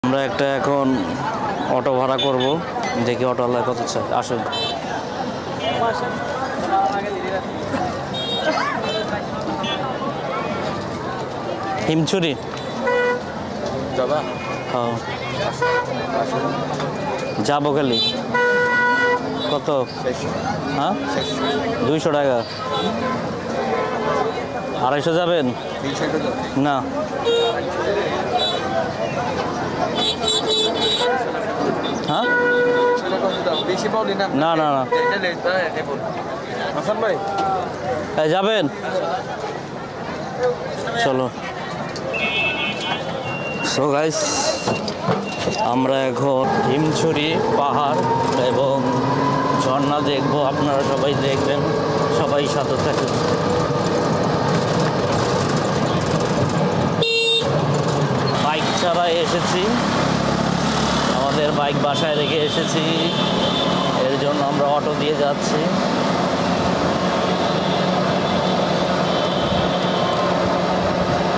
আমরা একটা এখন অটো ভাড়া করব, দেখি অটোওয়ালা কত চাই। আসুন। হিমছড়ি দাদা হ্যাঁ যাবো খালি কত? হ্যাঁ 200 টাকা। 250 যাবেন না? হ্যাঁ না না না যাবেন, চলো। সো গাইস, আমরা এখন হিমছড়ি পাহাড় এবং ঝর্ণা দেখবো। আপনারা সবাই দেখবেন, সবাই সাথে থাকুন। বাইক চালায় এসেছি, আমাদের বাইক বাসায় রেখে এসেছি, এর জন্য আমরা অটো দিয়ে যাচ্ছি।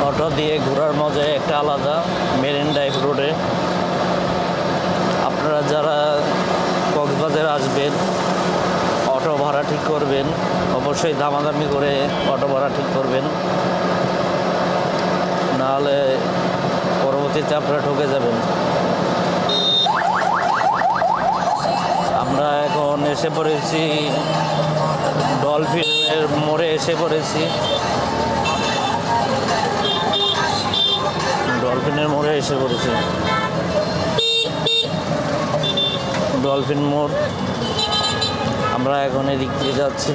অটো দিয়ে ঘোরার মজা একটা আলাদা। মেরিন ড্রাইভ রোডে আপনারা যারা কক্সবাজার আসবেন, অটো ভাড়া ঠিক করবেন, অবশ্যই দামাদামি করে অটো ভাড়া ঠিক করবেন, নাহলে পরবর্তীতে আপনারা ঠকে যাবেন। আমরা এখন এসে পড়েছি ডলফিনের মোড়ে এসে পড়েছি। ডলফিনের মোড়ে এসে পড়েছি, ডলফিন মোড়। আমরা এখন এদিক দিয়ে যাচ্ছি।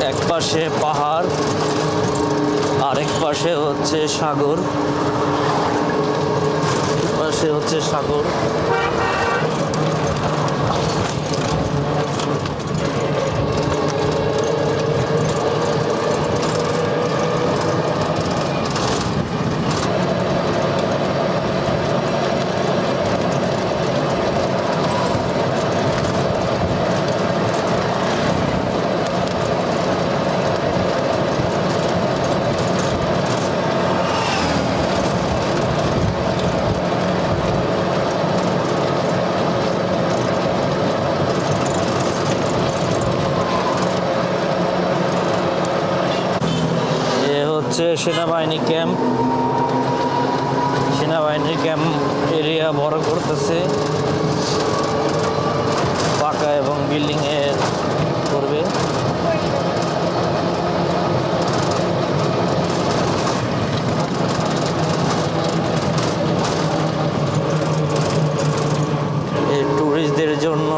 এক পাশে পাহাড়, আরেক পাশে হচ্ছে সাগর, পাশে হচ্ছে সাগর। সেনাবাহিনী ক্যাম্প, সেনাবাহিনীর ক্যাম্প এরিয়া বড় করতেছে, পাকা এবং বিল্ডিং এর করবে। এই ট্যুরিস্টদের জন্য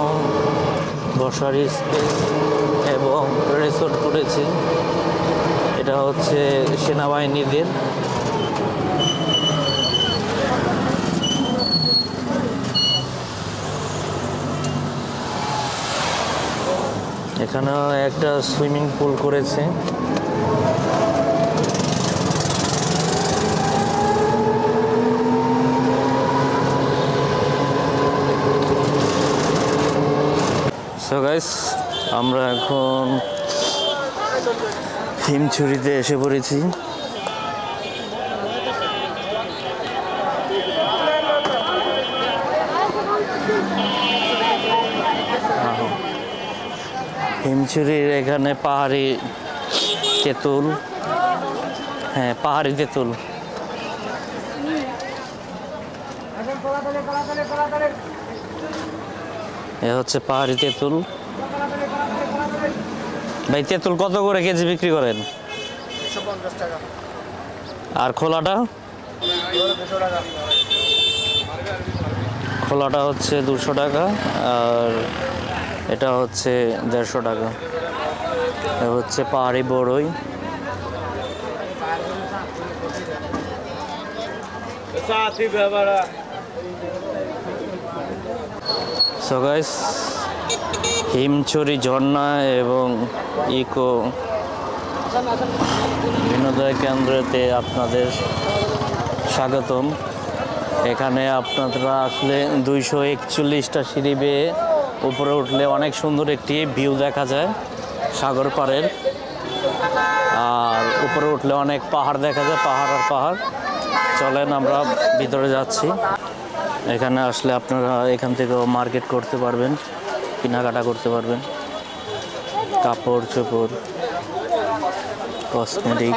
বসার স্পেস এবং রিসোর্ট করেছে। এটা হচ্ছে সেনাবাহিনীদের। এখানেও একটা সুইমিং পুল করেছে। সো গাইস, আমরা এখন হিমছড়িতে এসে পড়েছি। হিমছড়ির এখানে পাহাড়ি তেঁতুল, হ্যাঁ পাহাড়ি তেঁতুল। এ হচ্ছে পাহাড়ি তেঁতুল। ভাই তেঁতুল কত করে কেজি বিক্রি করেন? 150 টাকা। আর খোলাটা? খোলাটা হচ্ছে 200 টাকা, আর এটা হচ্ছে 150 টাকা। এ হচ্ছে পাহাড়ি বড়ই। সো গাইস, হিমছড়ি ঝর্ণা এবং ইকো বিনোদন কেন্দ্রতে আপনাদের স্বাগতম। এখানে আপনারা আসলে 241টা সিঁড়ি বেয়ে উপরে উঠলে অনেক সুন্দর একটি ভিউ দেখা যায় সাগর পাড়ের। আর উপরে উঠলে অনেক পাহাড় দেখা যায়, পাহাড় আর পাহাড়। চলেন আমরা ভিতরে যাচ্ছি। এখানে আসলে আপনারা এখান থেকেও মার্কেট করতে পারবেন, কেনাকাটা করতে পারবেন, কাপড় চোপড়, কসমেটিক।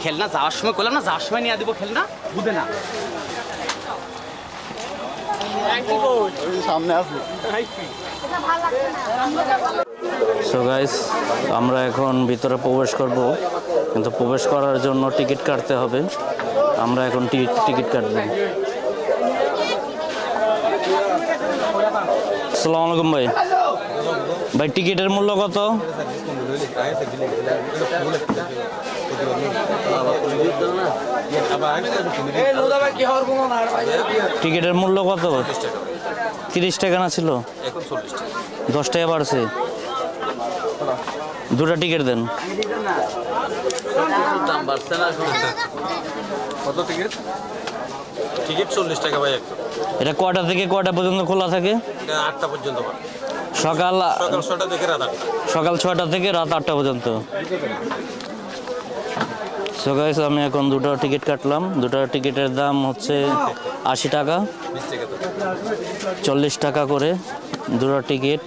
খেলনা যাওয়ার সময় করলাম না, যাওয়ার সময় নিয়ে দিব খেলনা, বুঝে না সামনে আসবে। সো গাইস, আমরা এখন ভিতরে প্রবেশ করব, কিন্তু প্রবেশ করার জন্য টিকিট কাটতে হবে। আমরা এখন টিকিট কাটব। আসসালামু আলাইকুম ভাই। ভাই টিকিটের মূল্য কত? টিকিটের মূল্য কত? 30 টাকা না ছিল? 10 টাকা বাড়ছে। দুটা টিকিট দেন। কত টিকিট? টিকিট 40 টাকা ভাই। এটা কয়টা থেকে কয়টা পর্যন্ত খোলা থাকে? 8টা পর্যন্ত। সকাল 6টা থেকে রাত 8টা। সকাল 6টা থেকে রাত 8টা পর্যন্ত। সো গাইস, আমি এখন দুটো টিকিট কাটলাম। দুটো টিকিটের দাম হচ্ছে 80 টাকা, 40 টাকা করে দুটো টিকিট।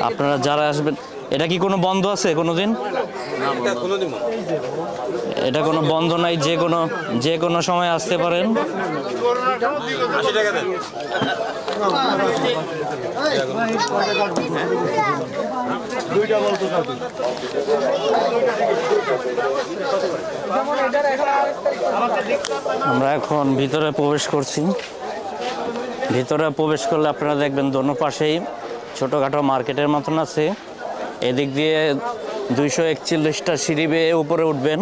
আপনারা যারা আসবেন, এটা কি কোনো বন্ধ আছে কোনো দিন? এটা কোনো বন্ধ নাই, যে কোনো সময় আসতে পারেন। 80 টাকা দেন। আমরা এখন ভিতরে প্রবেশ করছি। ভিতরে প্রবেশ করলে আপনারা দেখবেন দোনো পাশেই ছোটোখাটো মার্কেটের মতন আছে। এদিক দিয়ে 241টা সিঁড়ি বেয়ে উপরে উঠবেন,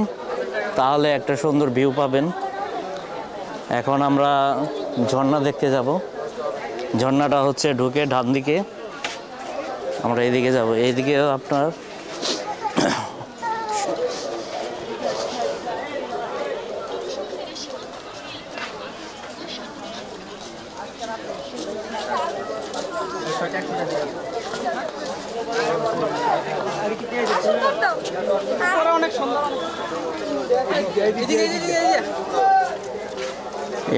তাহলে একটা সুন্দর ভিউ পাবেন। এখন আমরা ঝর্ণা দেখতে যাব। ঝর্ণাটা হচ্ছে ঢুকে ডান দিকে, আমরা এইদিকে যাব। এইদিকে আপনার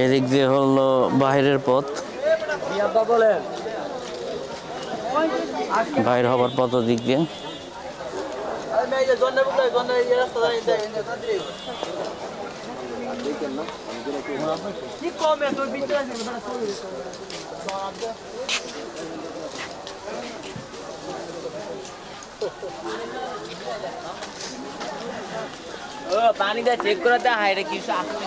এদিক দিয়ে হলো বাইরের পথ, বাইর হবার পথ দিক দিয়ে। পানি দিয়ে চেক করে দেওয়া হয়, এটা কিছু আসলে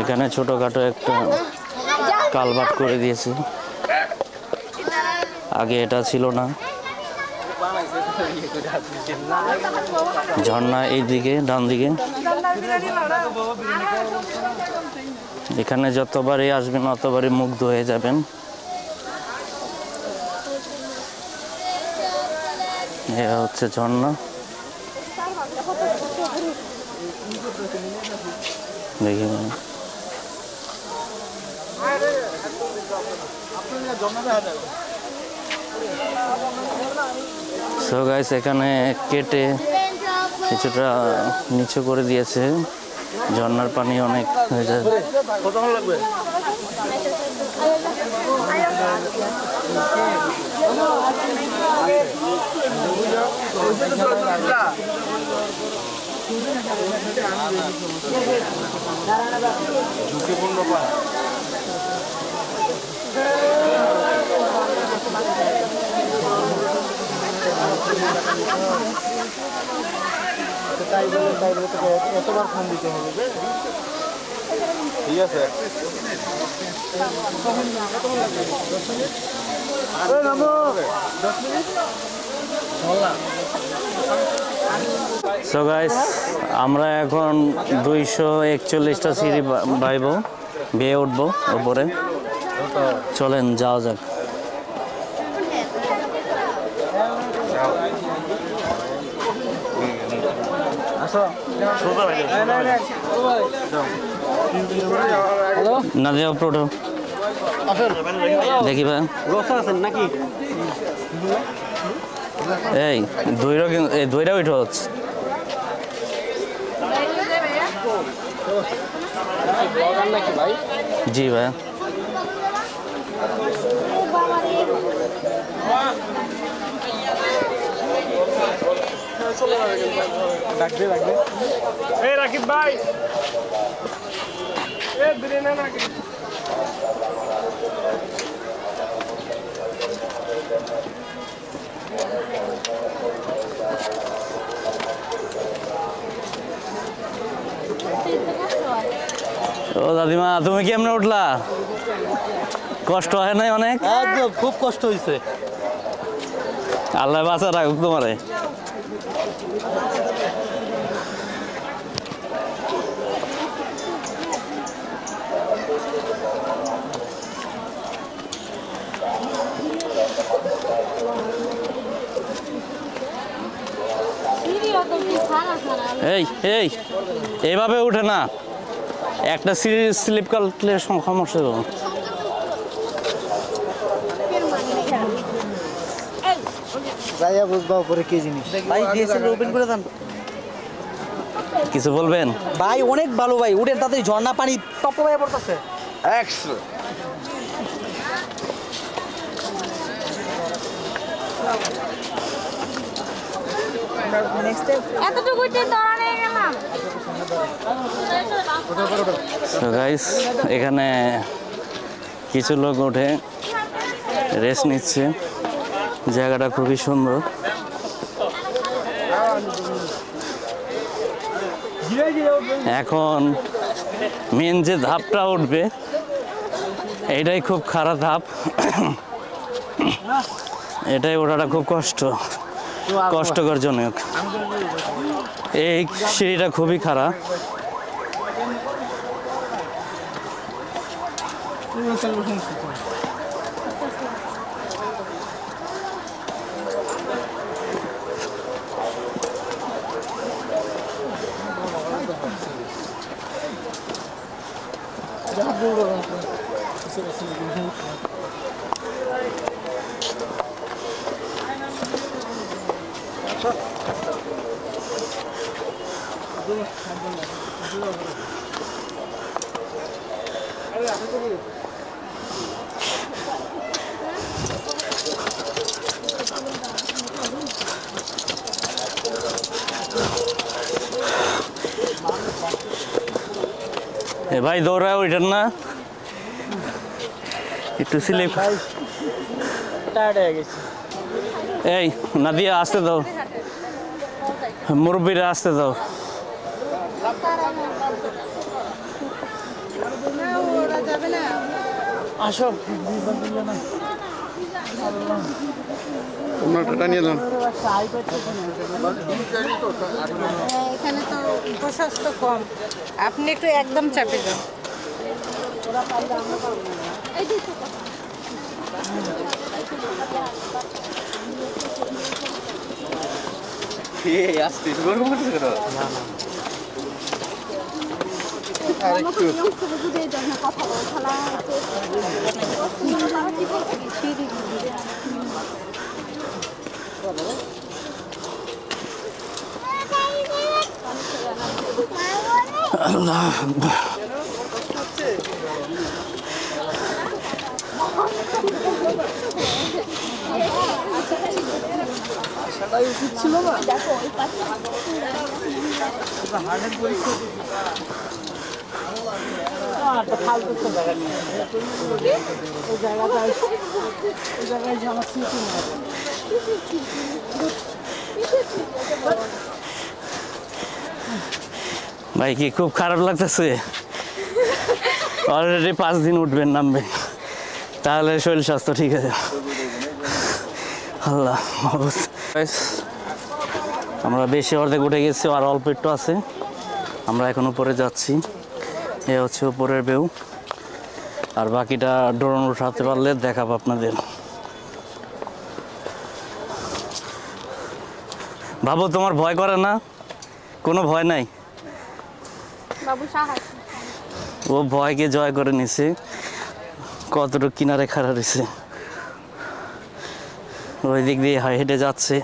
এখানে ছোটখাটো একটা কালভার্ট করে দিয়েছে, আগে এটা ছিল না। ঝর্ণা এইদিকে ডান দিকে। এখানে যতবারই আসবেন ততবারই মুগ্ধ হয়ে যাবেন। এ হচ্ছে ঝর্ণা, দেখি। সো গাইস, এখানে কেটে কিছুটা নিচু করে দিয়েছে, ঝর্ণার পানি অনেক হয়ে যায়। এতবার ফোন দিতে হবে। ঠিক আছে। সো গাইস, আমরা এখন 241টা সিঁড়ি বেয়ে উঠবো উপরে। চলেন যাওয়া যাক। না যাও প্রোটো দেখি ভাই নাকি এই দইরা উঠো হচ্ছে জি ভাই রাকিব ভাই ও দাদিমা তুমি কেমনে উঠলা কষ্ট হয় নাই অনেক একদম খুব কষ্ট হয়েছে আল্লাহ বাঁচা রাখুক তোমারে এই এই এইভাবে উঠে না একটা স্লিপ কাটলে সমস্যা হবে যাইয়া বুঝবা উপরে কি জিনিস ভাই ডিএসএলআর ওপেন করে দেন কিছু বলবেন ভাই অনেক ভালো ভাই উঠেন তাতে ঝর্ণা পানি টপ হয়ে পড়তেছে এতটুকু দৌড়ানে গেলাম So guys, এখানে কিছু লোক উঠে রেস্ট নিচ্ছে জায়গাটা খুবই সুন্দর এখন মেন যে ধাপটা উঠবে এইটাই খুব খারাপ ধাপ এটাই ওঠাটা খুব কষ্টকরজনক এই সিঁড়িটা খুবই খারাপ এ ভাই দৌড়া ওইটার না একটু স্লিপ টায়ার্ড হয়ে গেছি এই নাদিয়া আসতে দাও মুরব্বীরা আসতে দাও আসো এখানে তো প্রশস্ত কম আপনি একটু একদম চাপে যান আল্লাহ ভাই কি খুব খারাপ লাগতেছে অলরেডি 5 দিন উঠবেন নামবেন তাহলে শরীর স্বাস্থ্য ঠিক আছে আল্লাহ আমরা বেশি অর্ধেক উঠে গেছি আর অল্প একটু আছে আমরা এখন উপরে যাচ্ছি এ হচ্ছে উপরের ভিউ আর বাকিটা ড্রোন উঠাতে পারলে দেখাবো আপনাদের বাবু তোমার ভয় করে না কোনো ভয় নাই, বাবু সাহস। ও ভয়কে জয় করে নিছে, কতটুকু কিনারে খাড়া রয়েছে, ওই দিক দিয়ে হেঁটে যাচ্ছে।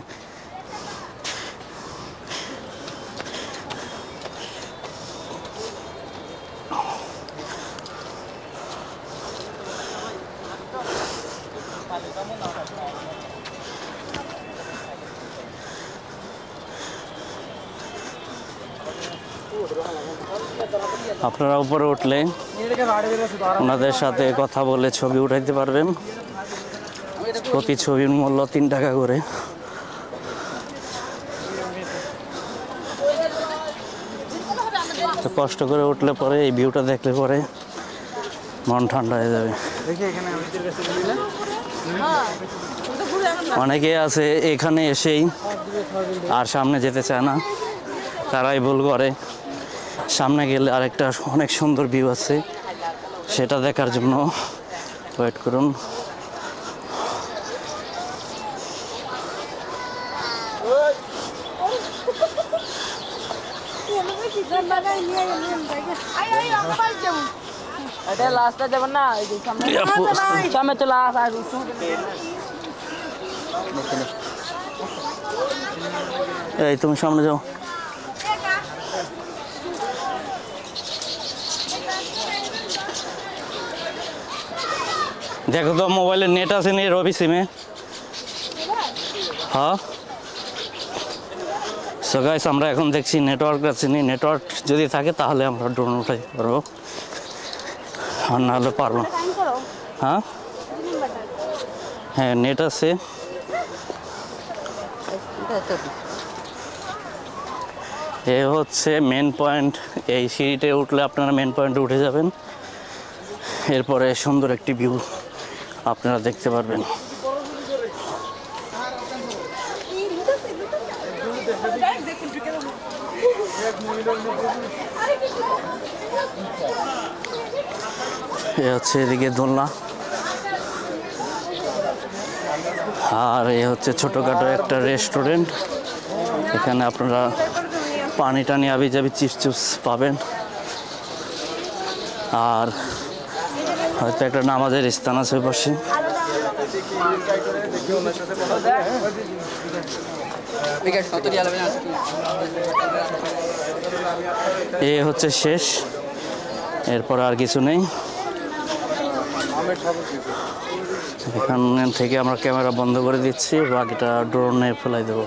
আপনারা উপরে উঠলে ওনাদের সাথে কথা বলে ছবি উঠাইতে পারবেন। প্রতি ছবির মূল্য 3 টাকা করে। তো কষ্ট করে উঠলে পরে এই ভিউটা দেখলে পরে মন ঠান্ডা হয়ে যাবে। অনেকে আছে এখানে এসেই আর সামনে যেতে চায় না, তারাই ভুল করে। সামনে গেলে আরেকটা অনেক সুন্দর ভিউ আছে, সেটা দেখার জন্য ওয়েট করুন। এটা লাস্টটা যাবেন না, এই যে সামনে সামনে চলে আস আর এই তুমি সামনে যাও। দেখো তো মোবাইলে নেট আছে নি রবি সিমে? হ্যাঁ। সো গাইস, আমরা এখন দেখছি নেটওয়ার্ক আছে নি। নেটওয়ার্ক যদি থাকে তাহলে আমরা ড্রোন উঠাইতে পারবো, আর নাহলে পারবো। হ্যাঁ হ্যাঁ, নেট আছে। এ হচ্ছে মেন পয়েন্ট। এই সিঁড়িতে উঠলে আপনারা মেন পয়েন্টে উঠে যাবেন, এরপরে সুন্দর একটি ভিউ আপনারা দেখতে পারবেন। এ হচ্ছে এদিকে দোলনা, আর এ হচ্ছে ছোটোখাটো একটা রেস্টুরেন্ট। এখানে আপনারা পানি টানি আবি যাবি চিপস চিপস পাবেন, আর হয়তো একটা নামাজের স্থান আছে পাশে। এ হচ্ছে শেষ, এরপর আর কিছু নেই। এখান থেকে আমরা ক্যামেরা বন্ধ করে দিচ্ছি, বাকিটা ড্রোনে ফেলাই দেবো।